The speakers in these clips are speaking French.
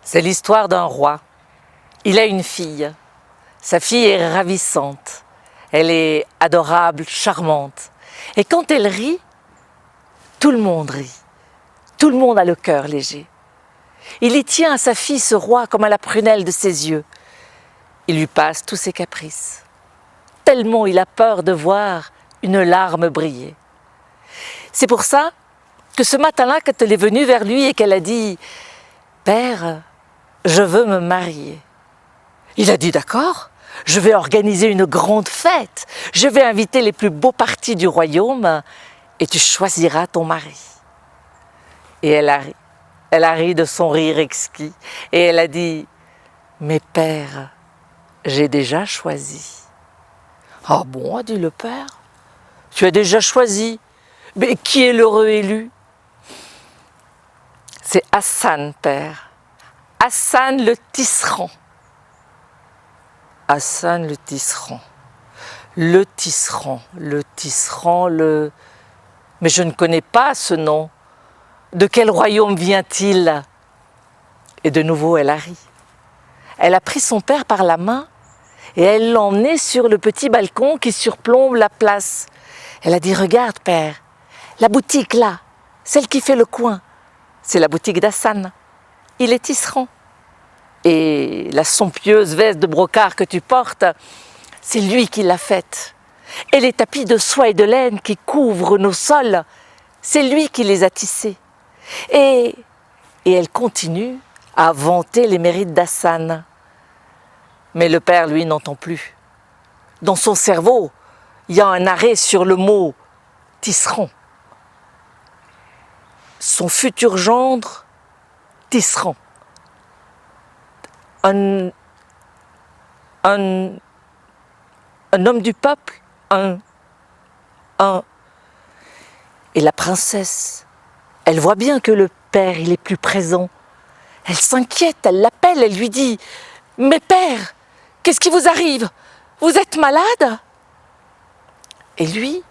C'est l'histoire d'un roi. Il a une fille. Sa fille est ravissante. Elle est adorable, charmante. Et quand elle rit, tout le monde rit. Tout le monde a le cœur léger. Il y tient à sa fille, ce roi, comme à la prunelle de ses yeux. Il lui passe tous ses caprices. Tellement il a peur de voir une larme briller. C'est pour ça que ce matin-là, quand elle est venue vers lui et qu'elle a dit « Père, je veux me marier », il a dit « D'accord, je vais organiser une grande fête. Je vais inviter les plus beaux partis du royaume et tu choisiras ton mari. » Et elle a ri. Elle a ri de son rire exquis et elle a dit « Mais père, j'ai déjà choisi. » « Ah bon, a dit le père, tu as déjà choisi. Mais qui est l'heureux élu ?» C'est Hassan, père. Hassan le tisserand. Hassan le tisserand. Le tisserand, le tisserand, le... Mais je ne connais pas ce nom. De quel royaume vient-il? Et de nouveau, elle a ri. Elle a pris son père par la main et elle l'a emmené sur le petit balcon qui surplombe la place. Elle a dit « Regarde, père, la boutique là, celle qui fait le coin, c'est la boutique d'Hassan. Il est tisserand. Et la somptueuse veste de brocart que tu portes, c'est lui qui l'a faite. Et les tapis de soie et de laine qui couvrent nos sols, c'est lui qui les a tissés. Et elle continue à vanter les mérites d'Hassan. Mais le père, lui, n'entend plus. Dans son cerveau, il y a un arrêt sur le mot tisserand. Son futur gendre, tisserand. Un homme du peuple, Et la princesse, elle voit bien que le père, il est plus présent. Elle s'inquiète, elle l'appelle, elle lui dit « Mais père, qu'est-ce qui vous arrive? Vous êtes malade ?» Et lui,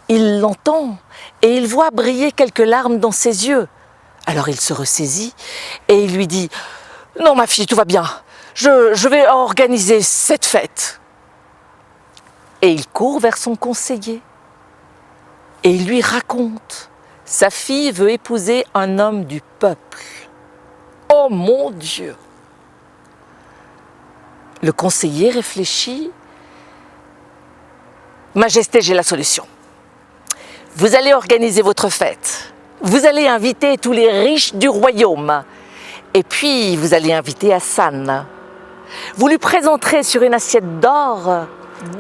il l'entend et il voit briller quelques larmes dans ses yeux. Alors il se ressaisit et il lui dit « Non ma fille, tout va bien, je vais organiser cette fête. » Et il court vers son conseiller et il lui raconte « Sa fille veut épouser un homme du peuple. » Oh mon Dieu! Le conseiller réfléchit. « Majesté, j'ai la solution. Vous allez organiser votre fête. Vous allez inviter tous les riches du royaume. Et puis, vous allez inviter Hassan. Vous lui présenterez sur une assiette d'or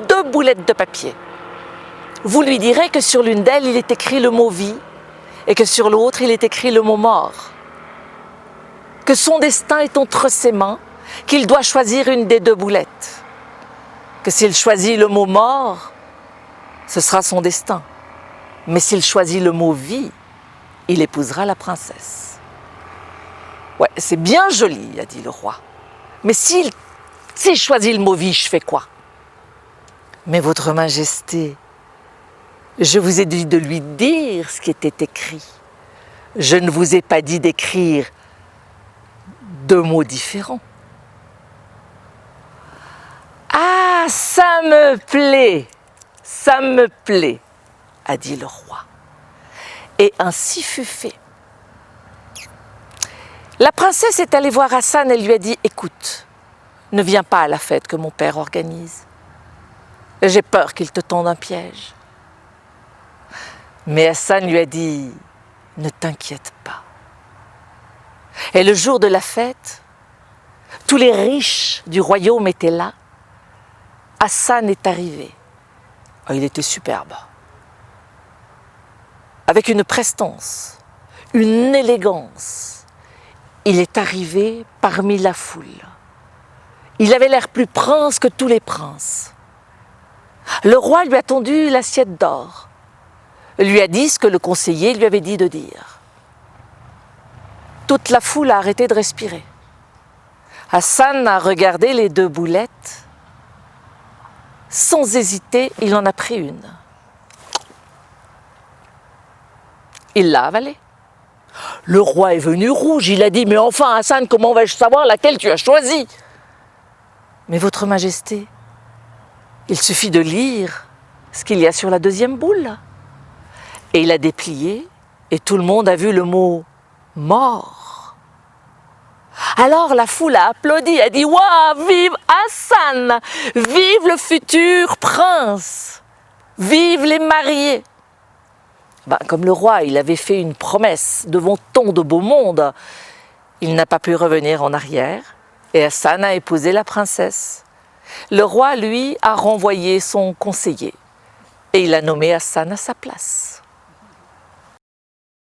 2 boulettes de papier. Vous lui direz que sur l'une d'elles, il est écrit le mot « vie » et que sur l'autre, il est écrit le mot « mort ». Que son destin est entre ses mains, qu'il doit choisir une des 2 boulettes. Que s'il choisit le mot « mort », ce sera son destin. Mais s'il choisit le mot « vie », il épousera la princesse. « Ouais, c'est bien joli, » a dit le roi. « Mais s'il choisit le mot « vie », je fais quoi? » « Mais votre majesté, je vous ai dit de lui dire ce qui était écrit. Je ne vous ai pas dit d'écrire 2 mots différents. »« Ah, ça me plaît, » a dit le roi. Et ainsi fut fait. La princesse est allée voir Hassan et lui a dit « Écoute, ne viens pas à la fête que mon père organise. J'ai peur qu'il te tende un piège. » Mais Hassan lui a dit « Ne t'inquiète pas. » Et le jour de la fête, tous les riches du royaume étaient là. Hassan est arrivé. Il était superbe. Avec une prestance, une élégance. Il est arrivé parmi la foule. Il avait l'air plus prince que tous les princes. Le roi lui a tendu l'assiette d'or, lui a dit ce que le conseiller lui avait dit de dire. Toute la foule a arrêté de respirer. Hassan a regardé les 2 boulettes. Sans hésiter, il en a pris une. Il l'a avalée. Le roi est venu rouge, il a dit « Mais enfin Hassan, comment vais-je savoir laquelle tu as choisi ?» Mais votre majesté, il suffit de lire ce qu'il y a sur la deuxième boule. Et il a déplié et tout le monde a vu le mot « mort ». Alors la foule a applaudi, a dit « Waouh, vive Hassan! Vive le futur prince! Vive les mariés !» Comme le roi, il avait fait une promesse devant tant de beau monde, il n'a pas pu revenir en arrière et Hassan a épousé la princesse. Le roi, lui, a renvoyé son conseiller et il a nommé Hassan à sa place.